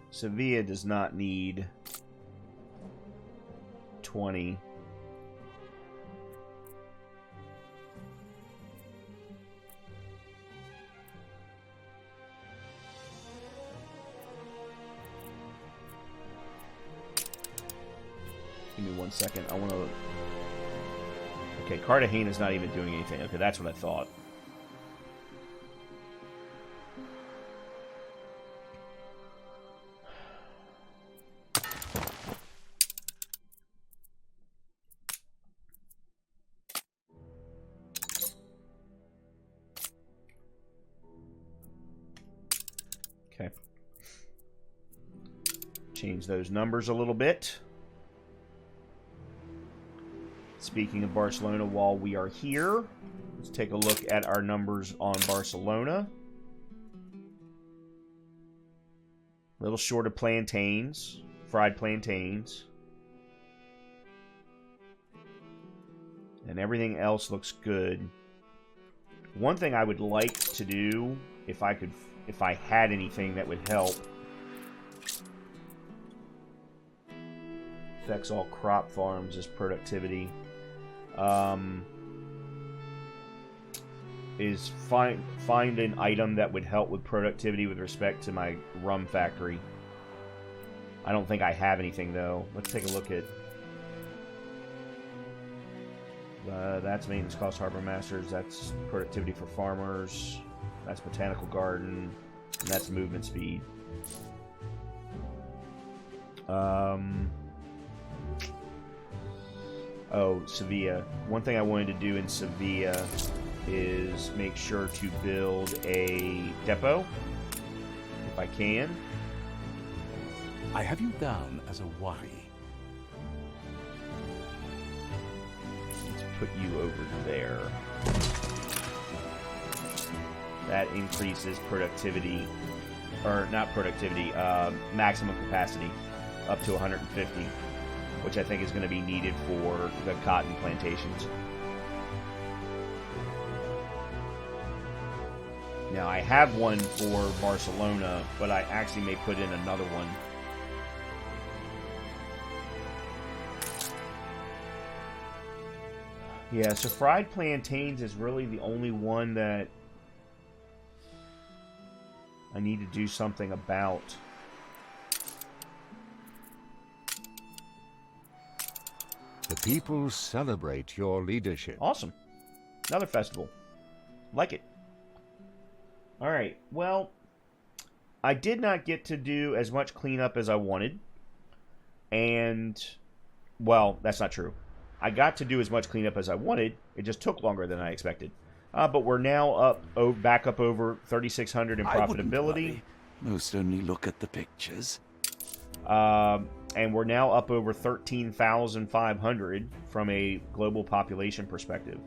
Sevilla does not need 20. Give me 1 second. I want to... Okay, Cartagena's not even doing anything. Okay, that's what I thought. Okay. Change those numbers a little bit. Speaking of Barcelona, while we are here, let's take a look at our numbers on Barcelona. A little short of plantains, fried plantains. And everything else looks good. One thing I would like to do, if I had anything that would help, affects all crop farms, is productivity. Is find an item that would help with productivity with respect to my rum factory. I don't think I have anything though. Let's take a look at that's maintenance cost harbor masters, that's productivity for farmers, that's botanical garden, and that's movement speed. Oh, Sevilla. One thing I wanted to do in Sevilla is make sure to build a depot, if I can. I have you down as a worry. Let's put you over there. That increases productivity, or not productivity, maximum capacity up to 150. Which I think is going to be needed for the cotton plantations. Now, I have one for Barcelona, but I actually may put in another one. Yeah, so fried plantains is really the only one that I need to do something about. The people celebrate your leadership. Awesome. Another festival. Like it. Alright, well, I did not get to do as much cleanup as I wanted. And, well, that's not true. I got to do as much cleanup as I wanted. It just took longer than I expected. But we're now back up over 3,600 in I wouldn't profitability. worry. Most only look at the pictures. And we're now up over 13,500 from a global population perspective.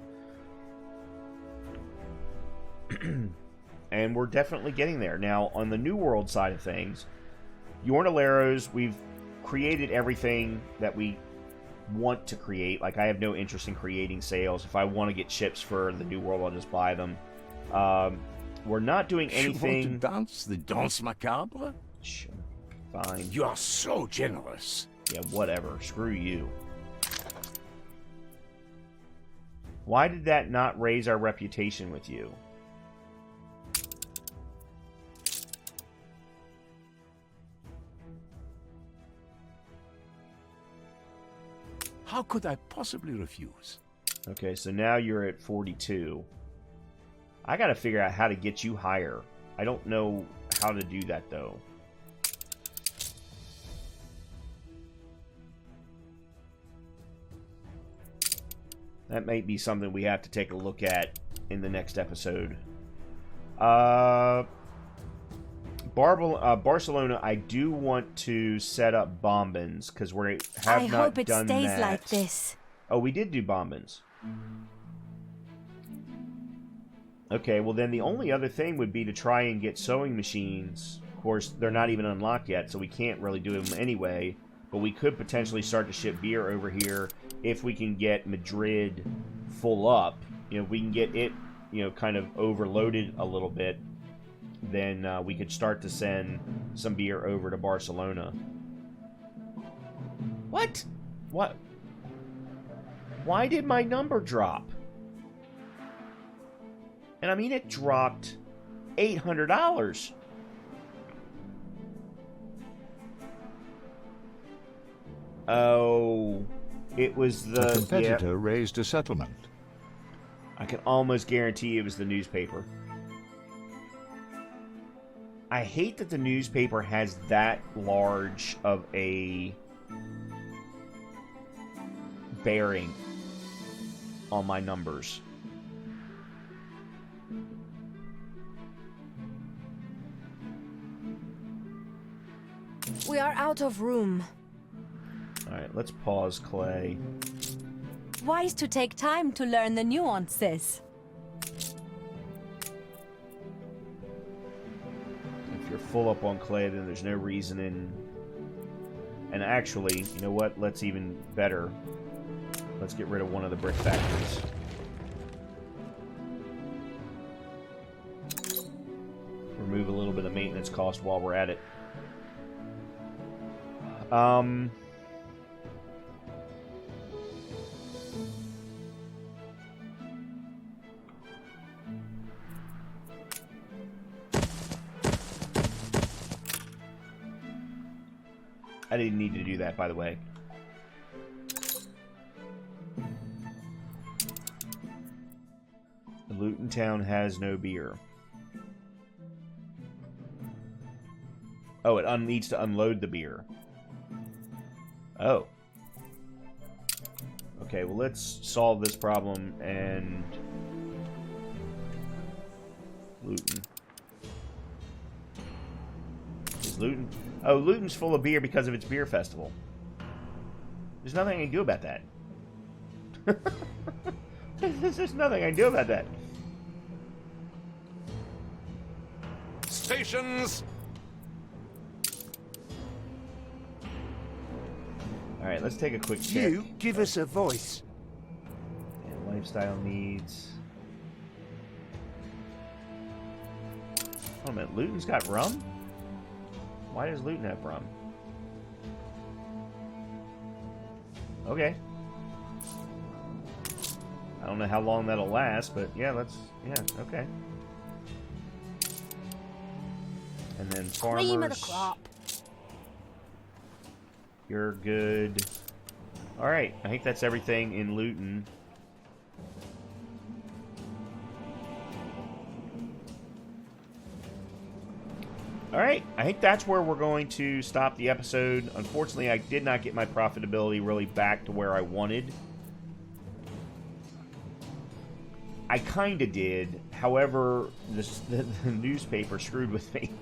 And we're definitely getting there. Now, on the New World side of things, Yornaleros, we've created everything that we want to create. Like, I have no interest in creating sales. If I want to get ships for the New World, I'll just buy them. We're not doing anything... You want to dance the danse macabre? Sure. Fine. You are so generous. Yeah, whatever. Screw you. Why did that not raise our reputation with you? How could I possibly refuse? Okay, so now you're at 42. I gotta figure out how to get you higher. I don't know how to do that, though. That might be something we have to take a look at in the next episode. Barcelona, I do want to set up bombings because we have not hope it done stays that. like this. Oh, we did do bombings. Okay, well then the only other thing would be to try and get sewing machines. Of course, they're not even unlocked yet, so we can't really do them anyway. But we could potentially start to ship beer over here if we can get Madrid full up. You know, if we can get it, you know, kind of overloaded a little bit, then we could start to send some beer over to Barcelona. What? What? Why did my number drop? And I mean, it dropped $800. Oh, it was The competitor raised a settlement. I can almost guarantee it was the newspaper. I hate that the newspaper has that large of a bearing on my numbers. We are out of room. Alright, let's pause, Clay. Wise to take time to learn the nuances. If you're full up on Clay, then there's no reason in... And actually, you know what? Let's even better. Let's get rid of one of the brick factories. Remove a little bit of maintenance cost while we're at it. I didn't need to do that, by the way. Luton Town has no beer. Oh, it needs to unload the beer. Oh. Okay, well, let's solve this problem and... Luton. Is Luton... Oh, Luton's full of beer because of its beer festival. There's nothing I can do about that. There's nothing I can do about that. Stations! Alright, let's take a quick check. You give us a voice. And lifestyle needs. Oh, man, Luton's got rum? Why does Luton have rum? Okay. I don't know how long that'll last, but yeah, okay. And then farmers. Cream of the crop. You're good. Alright, I think that's everything in Luton. Alright, I think that's where we're going to stop the episode. Unfortunately, I did not get my profitability really back to where I wanted. I kind of did. However, the newspaper screwed with me.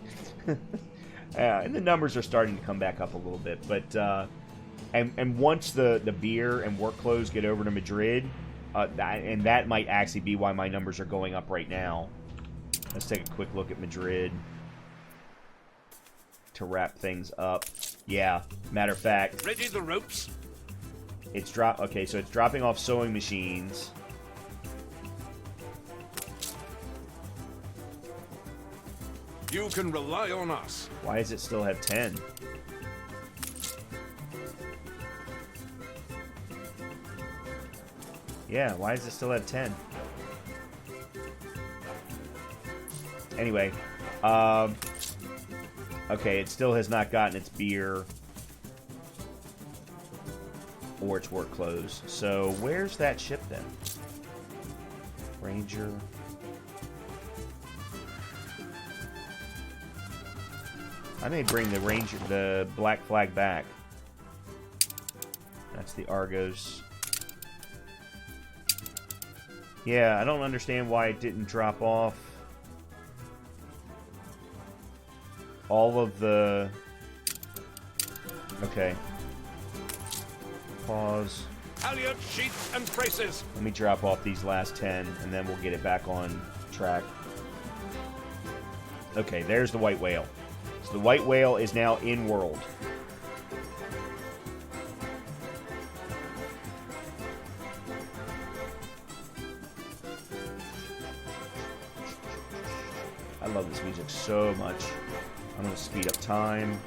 And the numbers are starting to come back up a little bit. But and once the beer and work clothes get over to Madrid, and that might actually be why my numbers are going up right now. Let's take a quick look at Madrid to wrap things up. Yeah, matter of fact. Ready the ropes? It's okay, so it's dropping off sewing machines. You can rely on us. Why does it still have 10? Yeah, why does it still have 10? Anyway, okay, it still has not gotten its beer or its work clothes. So where's that ship then? Ranger. I may bring the Ranger, the black flag back. That's the Argos. Yeah, I don't understand why it didn't drop off all of the... Okay. Pause. Halyard sheets and braces. Let me drop off these last 10, and then we'll get it back on track. Okay, there's the white whale. So the white whale is now in-world. I love this music so much. I'm going to speed up time.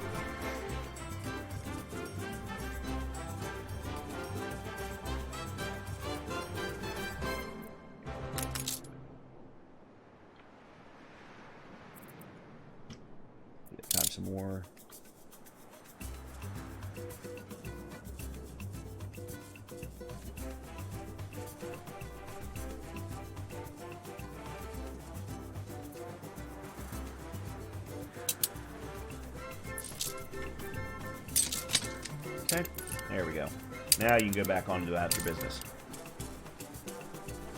Time some more. Okay, there we go. Now you can go back on to after business.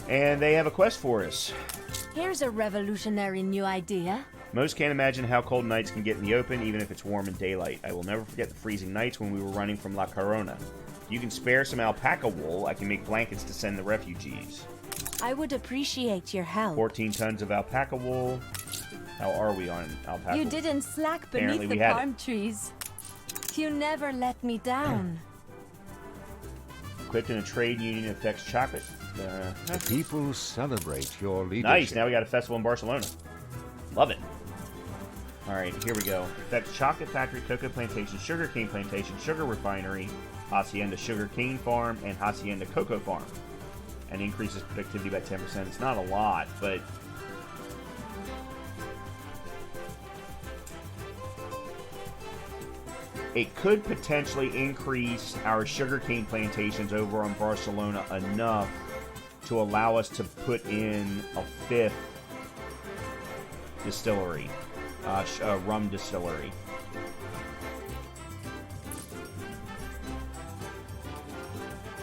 And they have a quest for us. Here's a revolutionary new idea. Most can't imagine how cold nights can get in the open, even if it's warm in daylight. I will never forget the freezing nights when we were running from La Corona. If you can spare some alpaca wool, I can make blankets to send the refugees. I would appreciate your help. 14 tons of alpaca wool. How are we on alpaca You wool? didn't slack Apparently beneath we the had palm trees. You never let me down. Equipped in a trade union affects chocolate. The people celebrate your leadership. Nice, now we got a festival in Barcelona. Love it. Alright, here we go. Affects chocolate factory, cocoa plantation, sugar cane plantation, sugar refinery, hacienda sugar cane farm, and hacienda cocoa farm. And increases productivity by 10%. It's not a lot, but... it could potentially increase our sugarcane plantations over on Barcelona enough to allow us to put in a 5th distillery, rum distillery.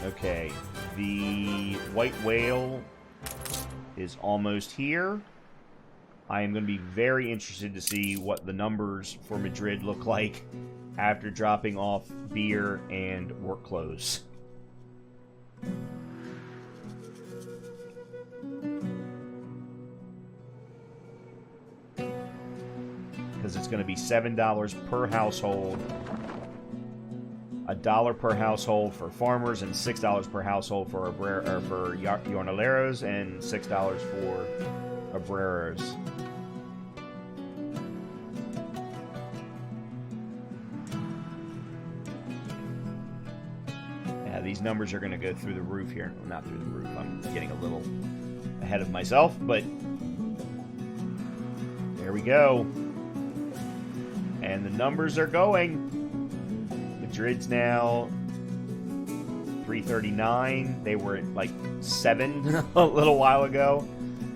Okay, the white whale is almost here. I am going to be very interested to see what the numbers for Madrid look like after dropping off beer and work clothes. Because it's going to be $7 per household, $1 per household for farmers, and $6 per household for jornaleros, and $6 for obreros. Yeah, these numbers are going to go through the roof here. Well, not through the roof. I'm getting a little ahead of myself, but there we go. And the numbers are going. Madrid's now 339. They were at like 7 a little while ago.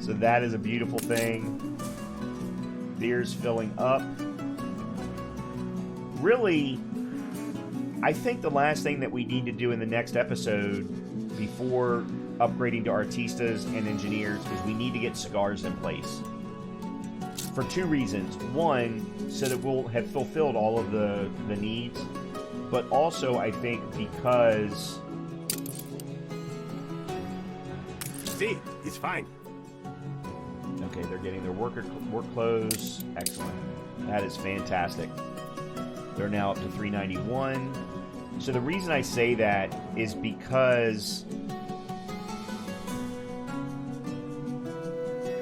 So that is a beautiful thing. Beer's filling up. Really, I think the last thing that we need to do in the next episode before upgrading to artistas and engineers is we need to get cigars in place. For two reasons. One, so that we'll have fulfilled all of the needs, but also I think because... See, it's fine. Okay, they're getting their work clothes. Excellent. That is fantastic. They're now up to 391. So the reason I say that is because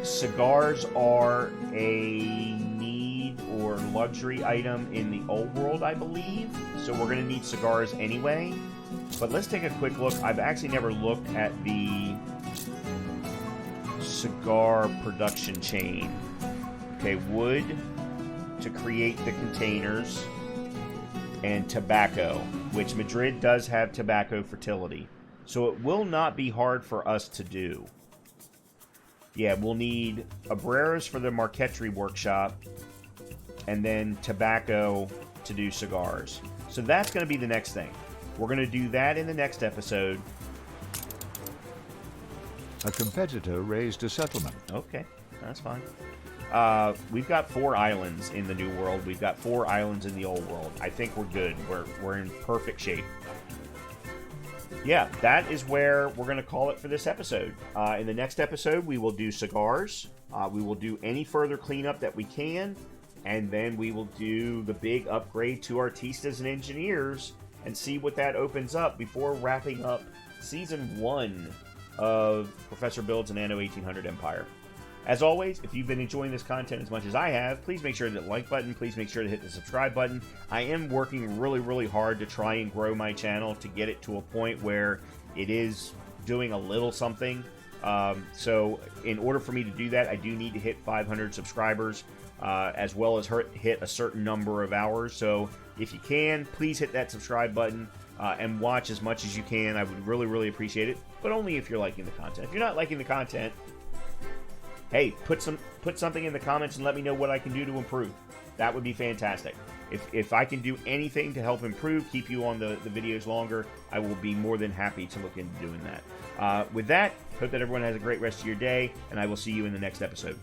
cigars are a need or luxury item in the old world, I believe. So we're going to need cigars anyway. But let's take a quick look. I've actually never looked at the cigar production chain. Okay, wood to create the containers, and tobacco, which Madrid does have tobacco fertility. So it will not be hard for us to do. Yeah, we'll need obreros for the marqueterie workshop, and then tobacco to do cigars. So that's going to be the next thing. We're going to do that in the next episode. A competitor raised a settlement. Okay, that's fine. We've got 4 islands in the New World. We've got 4 islands in the Old World. I think we're good. We're in perfect shape. Yeah, that is where we're going to call it for this episode. In the next episode, we will do cigars. We will do any further cleanup that we can. And then we will do the big upgrade to artistas and engineers and see what that opens up before wrapping up Season 1 of Professor Builds an Anno 1800 Empire. As always, if you've been enjoying this content as much as I have, please make sure to hit the like button. Please make sure to hit the subscribe button. I am working really, really hard to try and grow my channel to get it to a point where it is doing a little something. So in order for me to do that, I do need to hit 500 subscribers, as well as hit a certain number of hours. So if you can, please hit that subscribe button and watch as much as you can. I would really, really appreciate it, but only if you're liking the content. If you're not liking the content, hey, put something in the comments and let me know what I can do to improve. That would be fantastic. If I can do anything to help improve, keep you on the videos longer, I will be more than happy to look into doing that. With that, hope that everyone has a great rest of your day, and I will see you in the next episode.